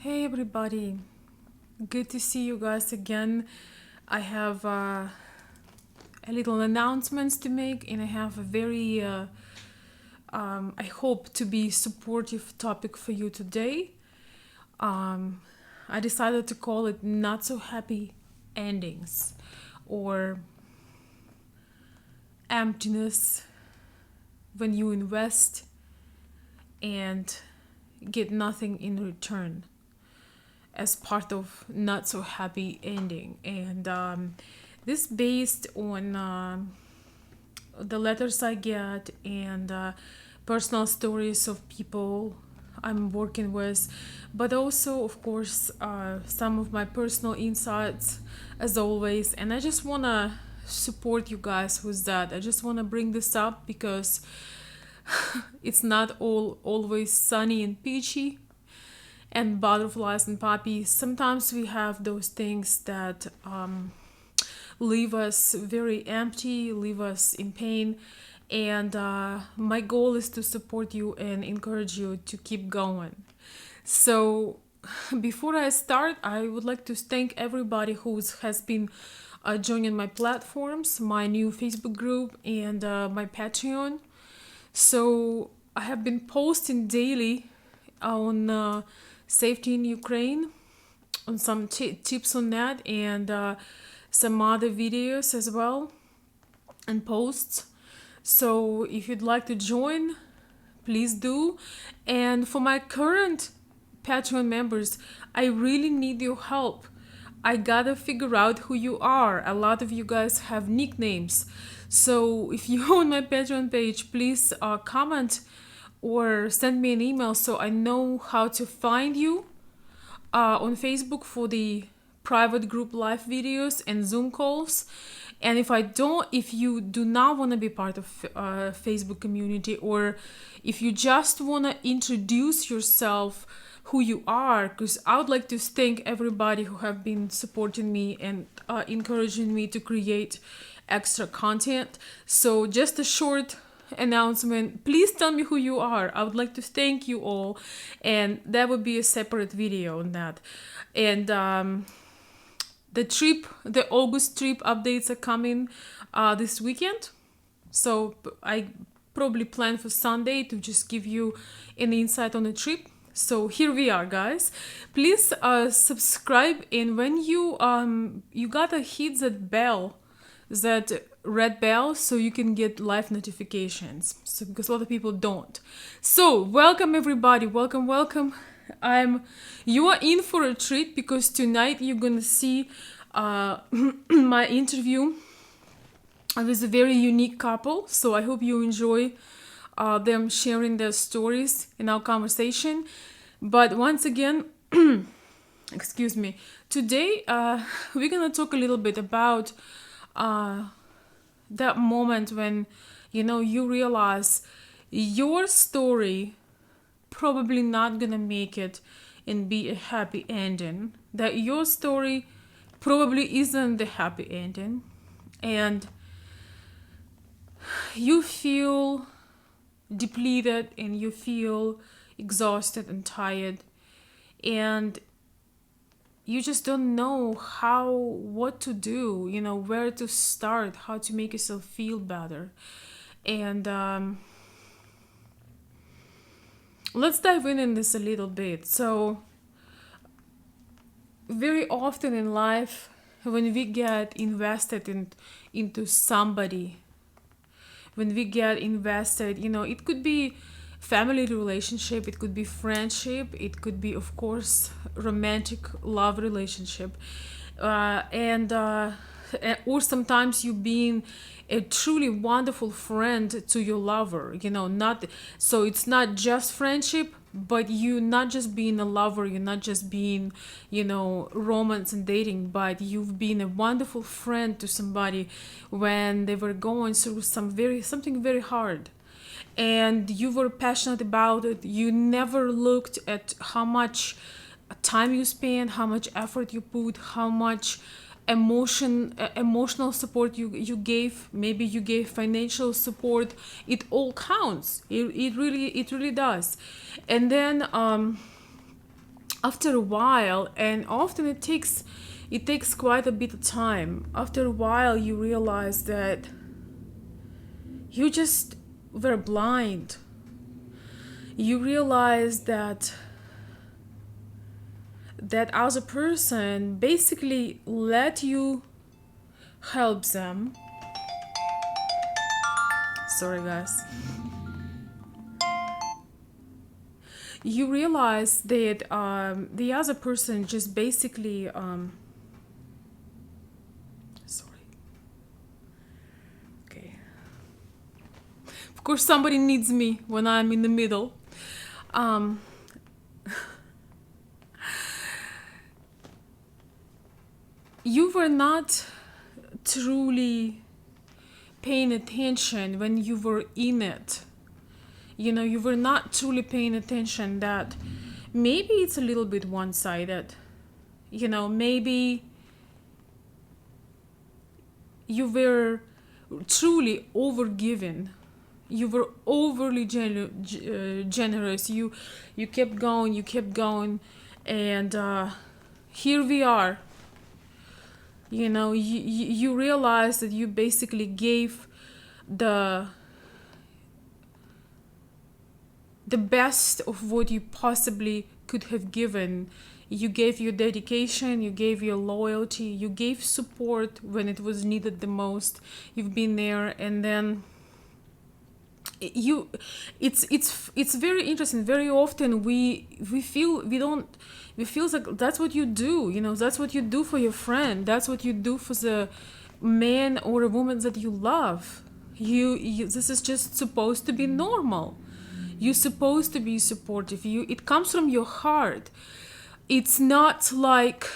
Hey everybody, good to see you guys again. I have a little announcements to make, and I have a very, I hope to be supportive topic for you today. Um, I decided to call it Not So Happy Endings or Emptiness when you invest and get nothing in return as part of not so happy ending. And this based on the letters I get and personal stories of people I'm working with, but also of course some of my personal insights as always. And I just want to support you guys with that. I just want to bring this up because it's not all always sunny and peachy and butterflies and puppies. Sometimes we have those things that leave us very empty, leave us in pain. And my goal is to support you and encourage you to keep going. So, before I start, I would like to thank everybody who has been joining my platforms, my new Facebook group, and my Patreon. So, I have been posting daily on safety in Ukraine, on some tips on that, and some other videos as well and posts. So if you'd like to join, please do. And for my current Patreon members, I really need your help. I gotta figure out who you are. A lot of you guys have nicknames. So if you're on my Patreon page, please comment or send me an email so I know how to find you on Facebook for the private group live videos and Zoom calls. And if you do not want to be part of Facebook community, or if you just want to introduce yourself, who you are, because I would like to thank everybody who have been supporting me and encouraging me to create extra content. So just a short announcement, please tell me who you are. I would like to thank you all, and that would be a separate video on that. And the August trip updates are coming this weekend, so I probably plan for Sunday to just give you an insight on the trip. So here we are, guys. Please subscribe, and when you gotta hit that red bell, so you can get live notifications. So because a lot of people don't. So welcome everybody, welcome. You are in for a treat because tonight you're gonna see my interview with a very unique couple. So I hope you enjoy them sharing their stories in our conversation. But once again, excuse me, today we're gonna talk a little bit about that moment when you realize your story probably not gonna make it and be a happy ending, that your story probably isn't the happy ending, and you feel depleted and you feel exhausted and tired, and you just don't know what to do, where to start, how to make yourself feel better. And let's dive in this a little bit. So very often in life, when we get invested into somebody, when we get invested, it could be family relationship, it could be friendship, it could be, of course, romantic love relationship, and or sometimes you being a truly wonderful friend to your lover, not so it's not just friendship, but you not just being a lover, you're not just being romance and dating, but you've been a wonderful friend to somebody when they were going through something very hard, and you were passionate about it. You never looked at how much time you spent, how much effort you put, how much emotional support you gave. Maybe you gave financial support. It all counts. It really does. And then after a while, and often it takes quite a bit of time. After a while, you realize that you just were blind. You realize that other person basically let you help them. Sorry, guys. You realize that the other person just basically sorry. Okay. Of course, somebody needs me when I'm in the middle. Um, you were not truly paying attention when you were in it. You were not truly paying attention that maybe it's a little bit one-sided. Maybe you were truly overgiven. You were overly generous. You kept going, and here we are. You realize that you basically gave the best of what you possibly could have given. You gave your dedication, you gave your loyalty, you gave support when it was needed the most. You've been there, and then it's very interesting. Very often we feel like that's what you do. That's what you do for your friend. That's what you do for the man or a woman that you love. You this is just supposed to be normal. You're supposed to be supportive. It comes from your heart. It's not like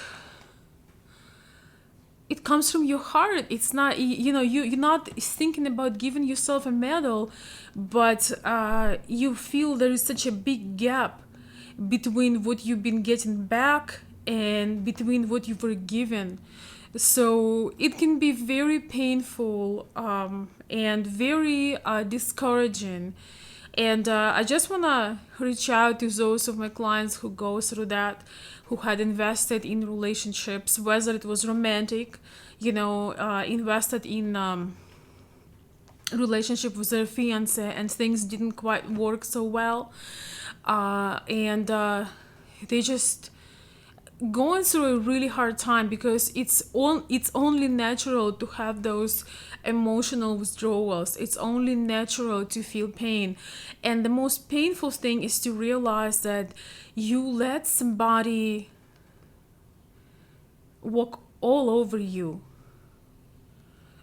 it comes from your heart. It's not you're not thinking about giving yourself a medal, but you feel there is such a big gap between what you've been getting back and between what you were given. So it can be very painful and very discouraging. And I just want to reach out to those of my clients who go through that, who had invested in relationships, whether it was romantic, invested in relationship with their fiance, and things didn't quite work so well. And they just going through a really hard time, because it's only natural to have those emotional withdrawals. It's only natural to feel pain, and the most painful thing is to realize that you let somebody walk all over you,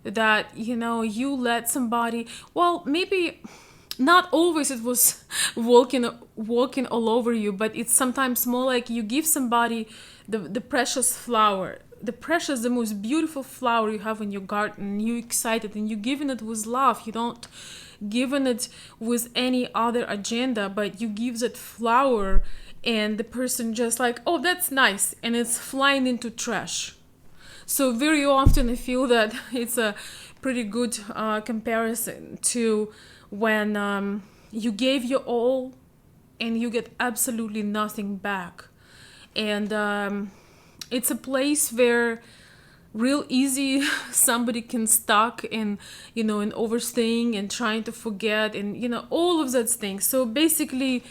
that you let somebody, well, maybe not always it was walking all over you, but it's sometimes more like you give somebody the precious flower, the most beautiful flower you have in your garden. You excited, and you giving it with love. You don't giving it with any other agenda, but you give that flower, and the person just like, oh, that's nice, and it's flying into trash. So very often I feel that it's a pretty good comparison to when you gave your all and you get absolutely nothing back. And it's a place where real easy somebody can stuck in overstaying and trying to forget, and all of that things. So basically,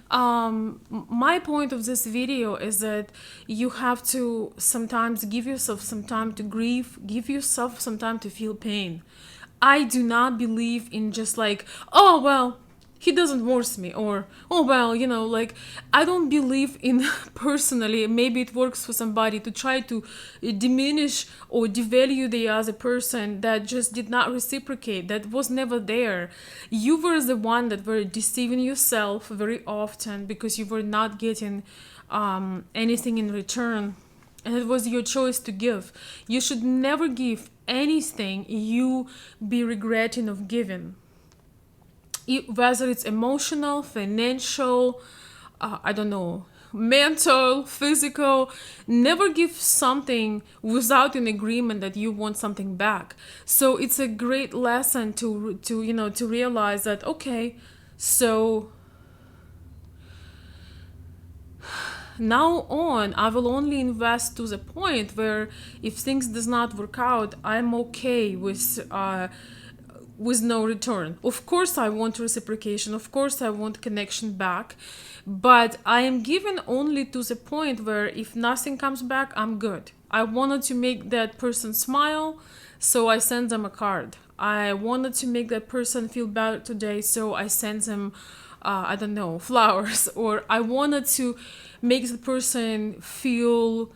my point of this video is that you have to sometimes give yourself some time to grieve, give yourself some time to feel pain. I do not believe in just like, oh, well, he doesn't worth me, or, oh, well, like, I don't believe in personally, maybe it works for somebody, to try to diminish or devalue the other person that just did not reciprocate, that was never there. You were the one that were deceiving yourself very often because you were not getting anything in return. And it was your choice to give. You should never give anything you be regretting of giving. Whether it's emotional, financial, I don't know, mental, physical, never give something without an agreement that you want something back. So it's a great lesson to realize that, okay, so now on, I will only invest to the point where if things does not work out, I'm okay with no return. Of course, I want reciprocation. Of course, I want connection back. But I am given only to the point where if nothing comes back, I'm good. I wanted to make that person smile, so I sent them a card. I wanted to make that person feel better today, so I sent them, I don't know, flowers. Or I wanted to make the person feel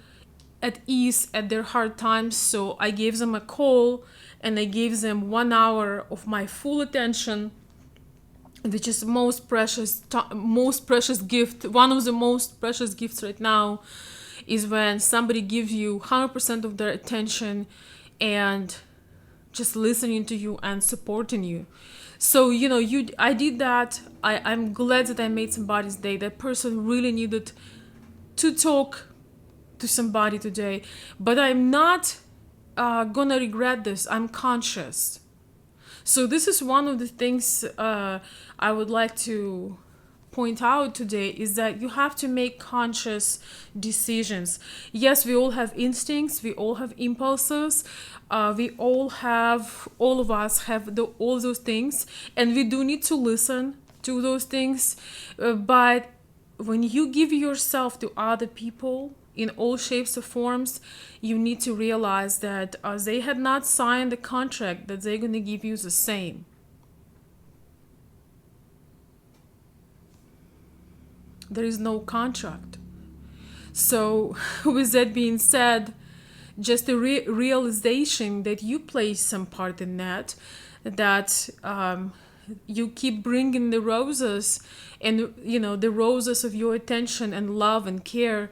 at ease at their hard times, so I gave them a call and I gave them 1 hour of my full attention, which is most precious gift. One of the most precious gifts right now is when somebody gives you 100% of their attention and just listening to you and supporting you. So I did that. I'm glad that I made somebody's day. That person really needed to talk to somebody today, but I'm not gonna regret this. I'm conscious. So this is one of the things I would like to point out today, is that you have to make conscious decisions. Yes, we all have instincts, we all have impulses, all of us have all those things, and we do need to listen to those things. But when you give yourself to other people in all shapes or forms, you need to realize that they had not signed a contract that they're going to give you the same. There is no contract. So, with that being said, just a realization that you play some part in that you keep bringing the roses, and the roses of your attention and love and care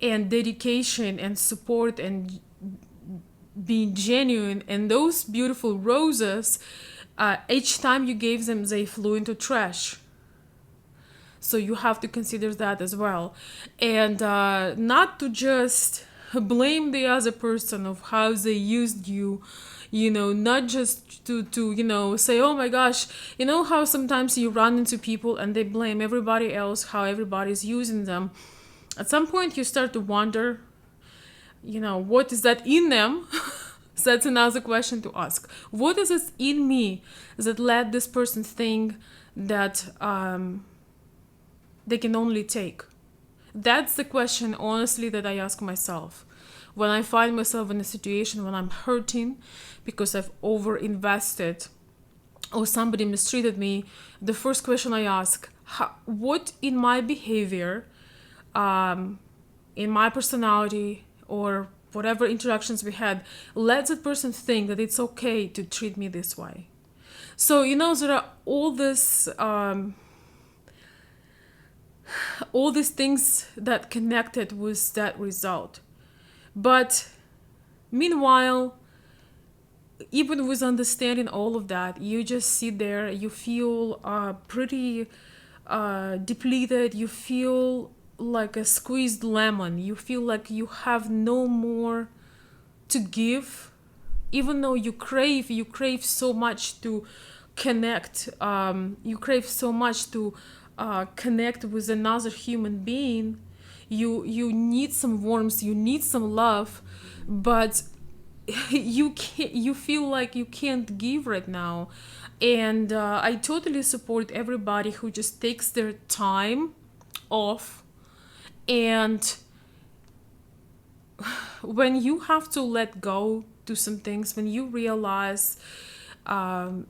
and dedication and support and being genuine, and those beautiful roses, each time you gave them, they flew into trash. So you have to consider that as well, and not to just blame the other person of how they used you, not just to say, oh my gosh, how sometimes you run into people and they blame everybody else, how everybody's using them. At some point you start to wonder, what is that in them? So that's another question to ask. What is it in me that let this person think that they can only take? That's the question, honestly, that I ask myself. When I find myself in a situation when I'm hurting because I've over-invested or somebody mistreated me, the first question I ask, what in my behavior, in my personality, or whatever interactions we had, let that person think that it's okay to treat me this way? So, there are all these things that connected with that result. But meanwhile, even with understanding all of that, you just sit there, you feel pretty depleted, you feel like a squeezed lemon, you feel like you have no more to give, even though you crave so much to connect, you crave so much to connect with another human being. You need some warmth, you need some love, but you feel like you can't give right now. And I totally support everybody who just takes their time off. And when you have to let go to some things, when you realize, when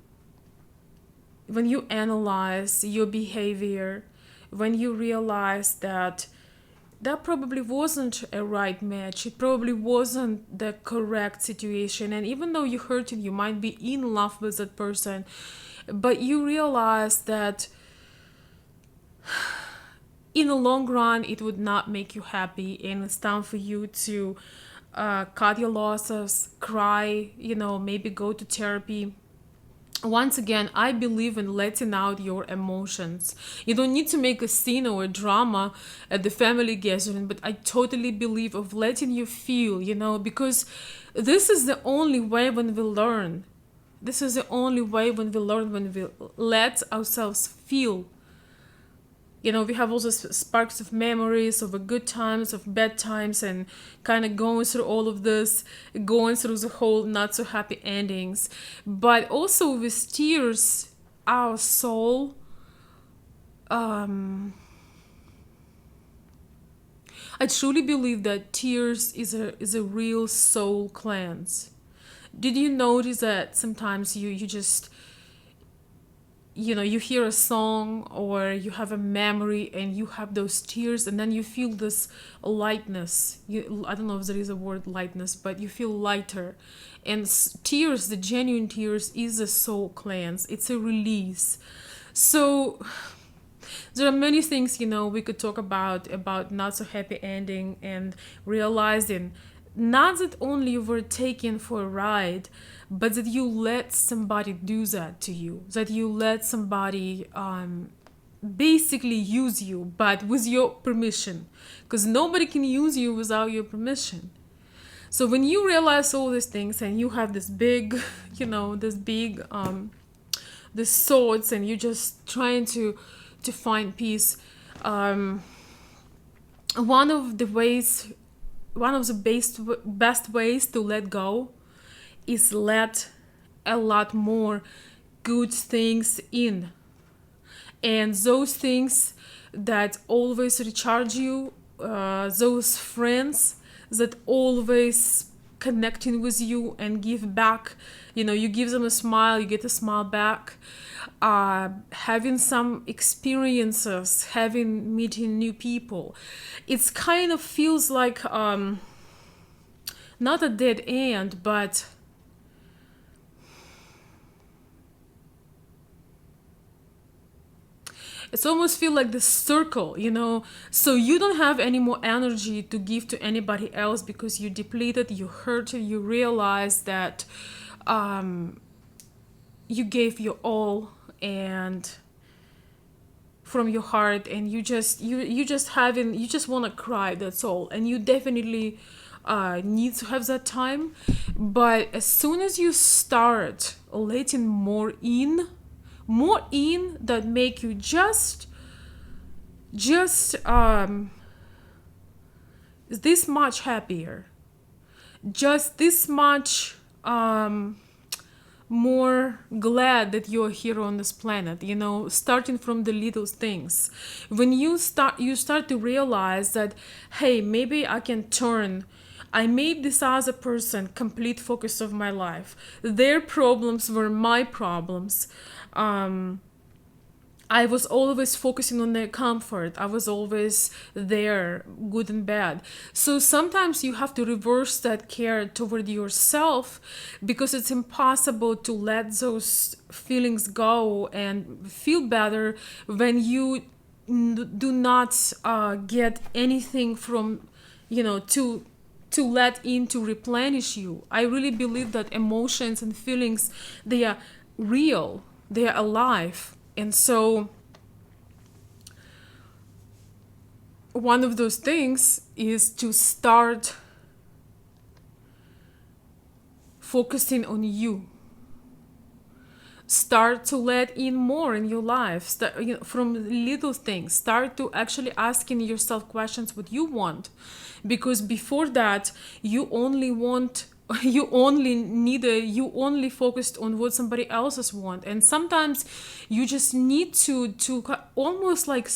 you analyze your behavior, when you realize that probably wasn't a right match, it probably wasn't the correct situation, and even though you hurt and you might be in love with that person, but you realize that in the long run it would not make you happy, and it's time for you to cut your losses, cry, maybe go to therapy. Once again, I believe in letting out your emotions. You don't need to make a scene or a drama at the family gathering, but I totally believe of letting you feel, because this is the only way when we learn. This is the only way when we learn, when we let ourselves feel. we have also sparks of memories of a good times, of bad times, and kind of going through all of this, going through the whole not so happy endings. But also with tears, our soul, I truly believe that tears is a real soul cleanse. Did you notice that sometimes you just, you hear a song or you have a memory and you have those tears, and then you feel this lightness. I don't know if there is a word lightness, but you feel lighter. And tears, the genuine tears, is a soul cleanse. It's a release. So there are many things, we could talk about not so happy ending, and realizing not that only you were taken for a ride, but that you let somebody do that to you, that you let somebody basically use you, but with your permission, because nobody can use you without your permission. So when you realize all these things and you have this big, this thoughts, and you're just trying to find peace, one of the best ways to let go is let a lot more good things in. And those things that always recharge you, those friends that always connecting with you and give back, you give them a smile, you get a smile back. Having some experiences, meeting new people, it's kind of feels like not a dead end, but it's almost feel like this circle, so you don't have any more energy to give to anybody else because you depleted, you hurt, you realize that you gave your all and from your heart, and you just want to cry, that's all. And you definitely need to have that time. But as soon as you start letting more in that make you just this much happier, just this much more glad that you're here on this planet, starting from the little things. When you start to realize that, hey, maybe I made this other person complete focus of my life. Their problems were my problems. I was always focusing on their comfort. I was always there, good and bad. So sometimes you have to reverse that care toward yourself, because it's impossible to let those feelings go and feel better when you do not get anything from, to let in to replenish you. I really believe that emotions and feelings, they are real, they are alive. And so one of those things is to start focusing on you. Start to let in more in your life. From little things. Start to actually asking yourself questions what you want. Because before that, you only focused on what somebody else's want. And sometimes you just need to almost like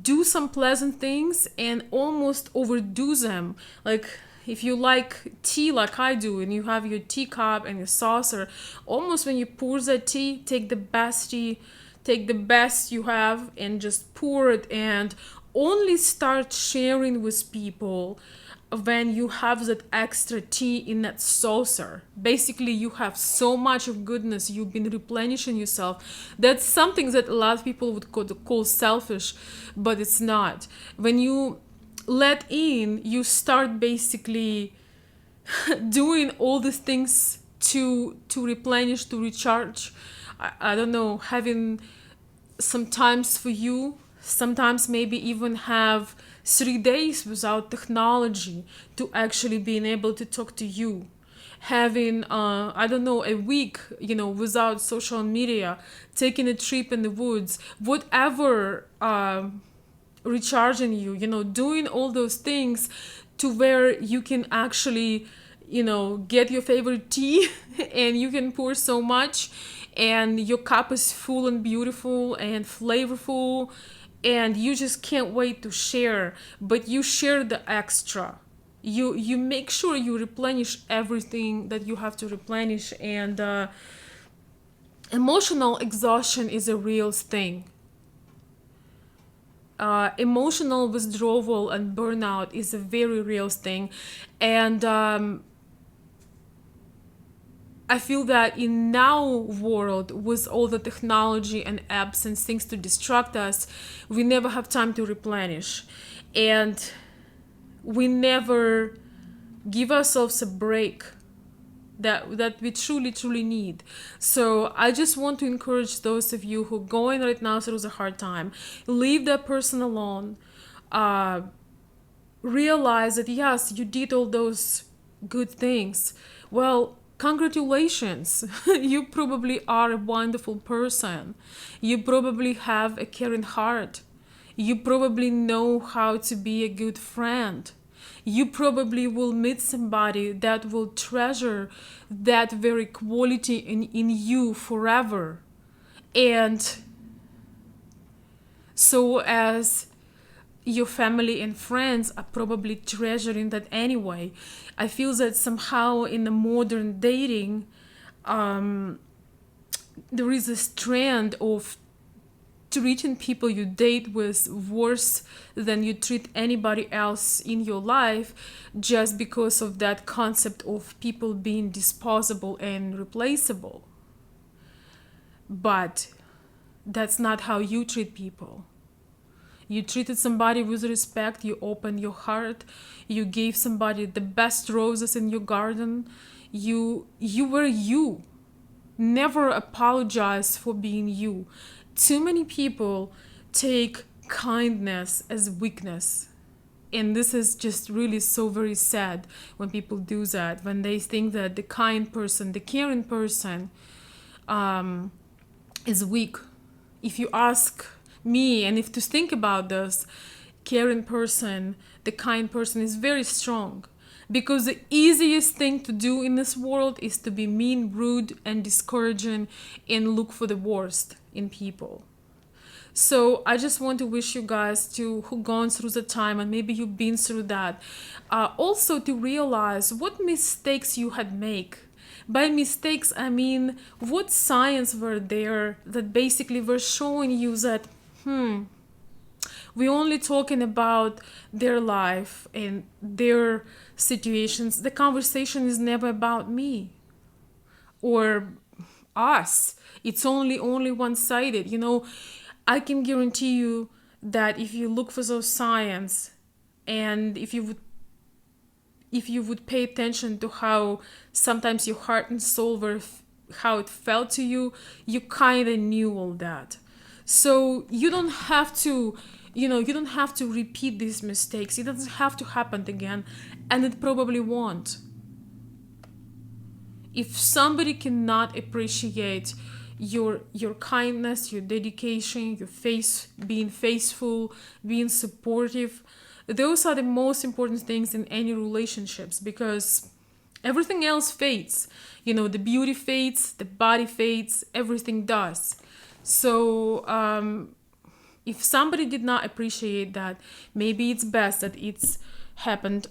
do some pleasant things and almost overdo them. Like if you like tea like I do, and you have your teacup and your saucer, almost when you pour that tea, take the best you have and just pour it, and only start sharing with people when you have that extra tea in that saucer. Basically, you have so much of goodness, you've been replenishing yourself. That's something that a lot of people would call selfish, but it's not. When you let in, you start basically doing all these things to replenish, to recharge. I don't know, having some times for you, sometimes maybe even have 3 days without technology, to actually being able to talk to you, having I don't know, a week, without social media, taking a trip in the woods, whatever, recharging you, doing all those things to where you can actually, get your favorite tea and you can pour so much and your cup is full and beautiful and flavorful and you just can't wait to share, but you share the extra. You make sure you replenish everything that you have to replenish. And emotional exhaustion is a real thing. Emotional withdrawal and burnout is a very real thing. And I feel that in now world, with all the technology and apps and things to distract us, we never have time to replenish, and we never give ourselves a break that we truly need. So I just want to encourage those of you who are going right now through a hard time, leave that person alone. Realize that yes, you did all those good things. Well, congratulations. You probably are a wonderful person. You probably have a caring heart. You probably know how to be a good friend. You probably will meet somebody that will treasure that very quality in you forever. And so as your family and friends are probably treasuring that anyway. I feel that somehow in the modern dating, there is a trend of treating people you date with worse than you treat anybody else in your life, just because of that concept of people being disposable and replaceable. But that's not how you treat people. You treated somebody with respect, you opened your heart, you gave somebody the best roses in your garden. You were you. Never apologize for being you. Too many people take kindness as weakness. And this is just really so very sad when people do that, when they think that the kind person, the caring person, is weak. If you ask me, and if to think about this, caring person, the kind person is very strong, because the easiest thing to do in this world is to be mean, rude, and discouraging and look for the worst in people. So I just want to wish you guys to who gone through the time, and maybe you've been through that, also to realize what mistakes you had made. By mistakes, I mean what signs were there that basically were showing you that we're only talking about their life and their situations. The conversation is never about me or us. It's only one-sided. I can guarantee you that if you look for those signs, and if you would pay attention to how sometimes your heart and soul were, how it felt to you, you kind of knew all that. So you don't have to repeat these mistakes. It doesn't have to happen again, and it probably won't. If somebody cannot appreciate your kindness, your dedication, being faithful, being supportive, those are the most important things in any relationships, because everything else fades. The beauty fades, the body fades, everything does. So if somebody did not appreciate that, maybe it's best that it's happened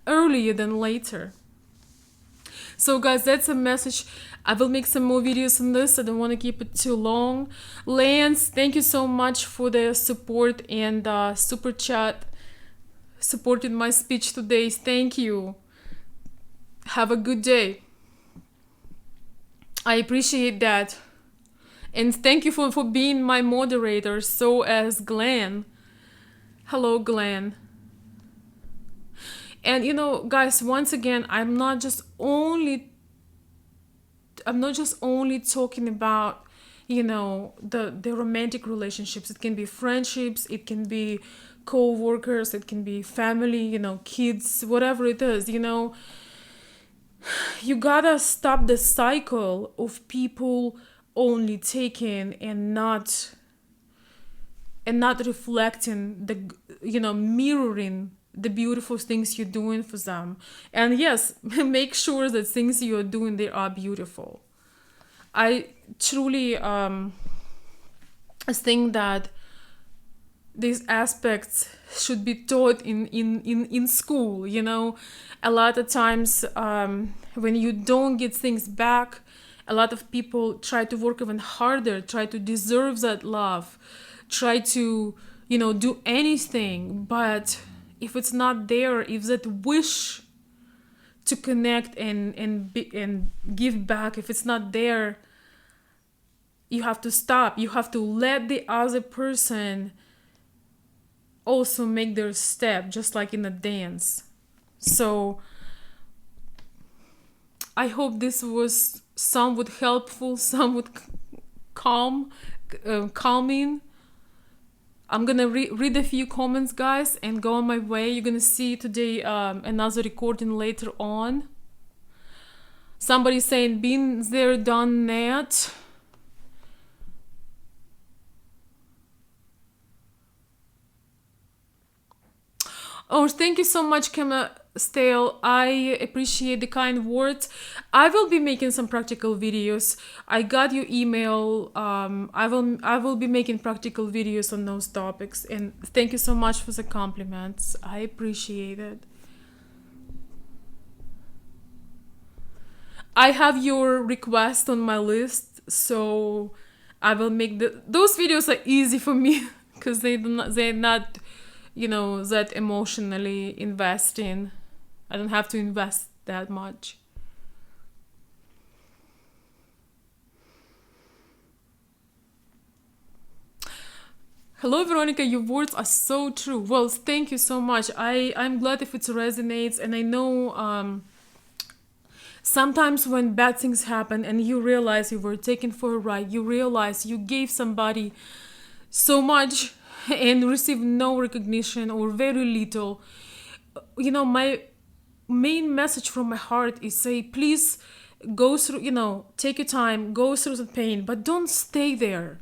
earlier than later. So guys, that's a message. I will make some more videos on this. I don't want to keep it too long. Lance, thank you so much for the support and super chat. Supported my speech today. Thank you. Have a good day. I appreciate that. And thank you for being my moderator. So as Glenn. Hello, Glenn. And guys, once again, I'm not just only talking about the romantic relationships. It can be friendships, it can be co-workers, it can be family, kids, whatever it is. You gotta stop the cycle of people only taking and not reflecting the, mirroring the beautiful things you're doing for them. And yes, make sure that things you're doing, they are beautiful. I truly think that these aspects should be taught in school. A lot of times, when you don't get things back, a lot of people try to work even harder, try to deserve that love, try to do anything. But if it's not there, if that wish to connect and give back, if it's not there, you have to stop. You have to let the other person also make their step, just like in a dance. So I hope this was somewhat helpful, somewhat calming. I'm gonna read a few comments, guys, and go on my way. You're gonna see today another recording later on. Somebody saying, been there, done that. Oh, thank you so much, Kema Stale. I appreciate the kind words. I will be making some practical videos. I got your email. I will be making practical videos on those topics. And thank you so much for the compliments. I appreciate it. I have your request on my list, so I will make those videos are easy for me because they're not that emotionally investing. I don't have to invest that much. Hello, Veronica, your words are so true. Well, thank you so much. I'm glad if it resonates, and I know sometimes when bad things happen and you realize you were taken for a ride, you realize you gave somebody so much and received no recognition or very little. My main message from my heart is say, please go through, take your time, go through the pain, but don't stay there.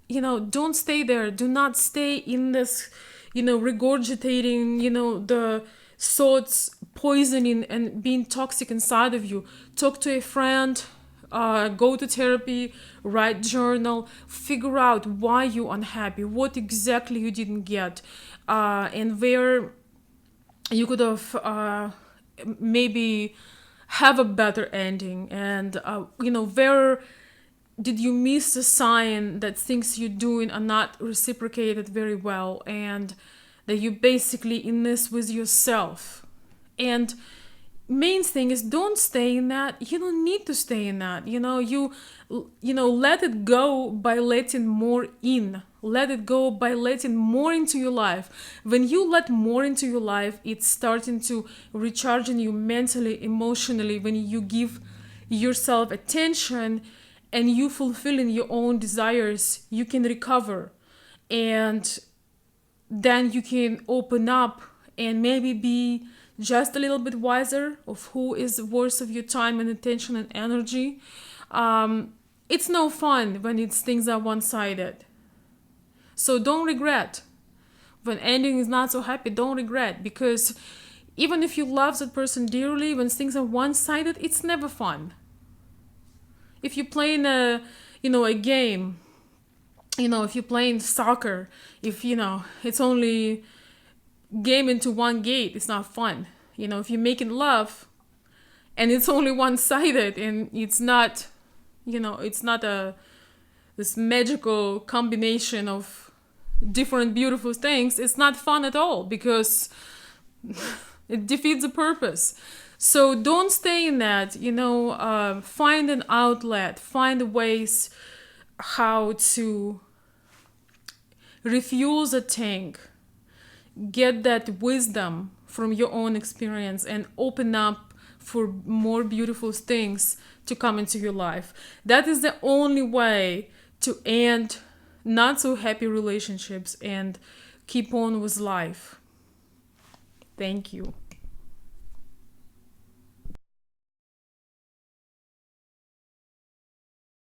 Don't stay there. Do not stay in this, regurgitating, the thoughts poisoning and being toxic inside of you. Talk to a friend, go to therapy, write journal, figure out why you're unhappy, what exactly you didn't get, and where you could have maybe have a better ending, and where did you miss the sign that things you're doing are not reciprocated very well, and that you basically in this with yourself. And main thing is, don't stay in that. You don't need to stay in that. You let it go by letting more in. Let it go by letting more into your life. When you let more into your life, it's starting to recharging you mentally, emotionally. When you give yourself attention and you fulfilling your own desires, you can recover, and then you can open up and maybe be just a little bit wiser of who is worth of your time and attention and energy. It's no fun when things are one-sided. So don't regret. When ending is not so happy, don't regret, because even if you love that person dearly, when things are one-sided, it's never fun. If you're playing a game, if you're playing soccer, if it's only game into one gate, it's not fun. If you're making love and it's only one-sided and it's not this magical combination of different beautiful things, it's not fun at all, because it defeats the purpose. So don't stay in that. Find an outlet, find ways how to refuel the tank, get that wisdom from your own experience, and open up for more beautiful things to come into your life. That is the only way to end not so happy relationships and keep on with life. Thank you.